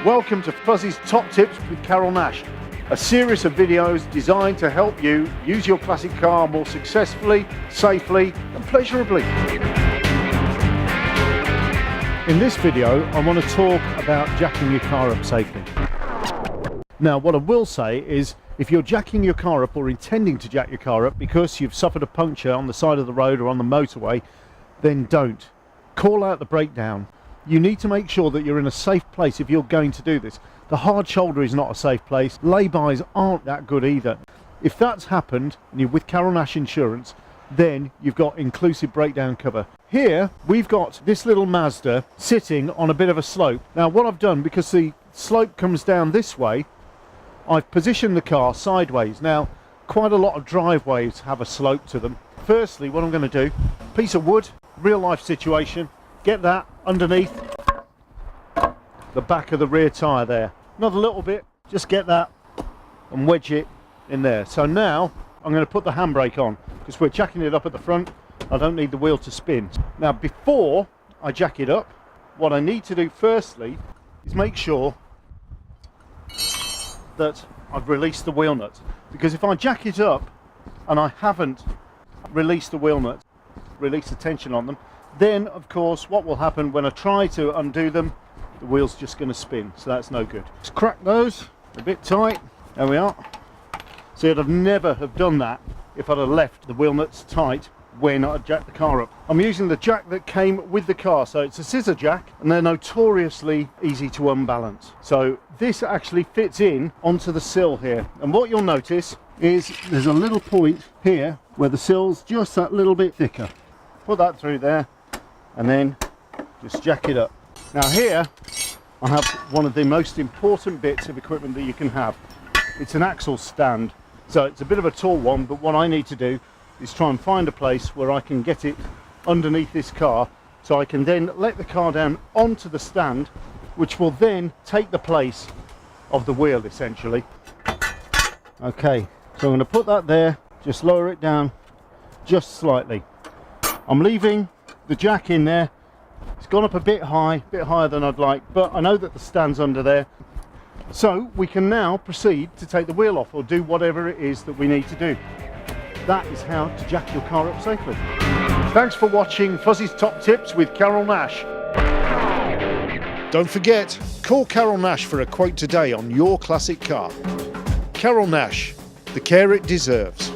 Welcome to Fuzz's Top Tips with Carole Nash, a series of videos designed to help you use your classic car more successfully, safely and pleasurably. In this video, I want to talk about jacking your car up safely. Now, what I will say is, if you're jacking your car up or intending to jack your car up because you've suffered a puncture on the side of the road or on the motorway, then don't. Call out the breakdown. You need to make sure that you're in a safe place if you're going to do this. The hard shoulder is not a safe place. Lay-bys aren't that good either. If that's happened and you're with Carole Nash Insurance, then you've got inclusive breakdown cover. Here we've got this little Mazda sitting on a bit of a slope. Now what I've done, because the slope comes down this way, I've positioned the car sideways. Now quite a lot of driveways have a slope to them. Firstly, what I'm going to do, piece of wood, real life situation, get that underneath the back of the rear tyre there. Not a little bit, just get that and wedge it in there. So now I'm going to put the handbrake on because we're jacking it up at the front. I don't need the wheel to spin. Now before I jack it up, what I need to do firstly is make sure that I've released the wheel nuts, because if I jack it up and I haven't released the wheel nuts, release the tension on them, then of course what will happen when I try to undo them, the wheel's just going to spin, so that's no good. Just crack those a bit tight. There we are. See, I'd have never have done that if I'd have left the wheel nuts tight when I jacked the car up. I'm using the jack that came with the car, so it's a scissor jack and they're notoriously easy to unbalance. So this actually fits in onto the sill here, and what you'll notice is there's a little point here where the sill's just that little bit thicker. Put that through there and then just jack it up. Now here I have one of the most important bits of equipment that you can have. It's an axle stand. So it's a bit of a tall one, but what I need to do is try and find a place where I can get it underneath this car, so I can then let the car down onto the stand, which will then take the place of the wheel essentially. Okay, so I'm going to put that there, just lower it down just slightly. I'm leaving the jack in there. It's gone up a bit higher than I'd like, but I know that the stand's under there. So we can now proceed to take the wheel off or do whatever it is that we need to do. That is how to jack your car up safely. Thanks for watching Fuzzy's Top Tips with Carole Nash. Don't forget, call Carole Nash for a quote today on your classic car. Carole Nash, the care it deserves.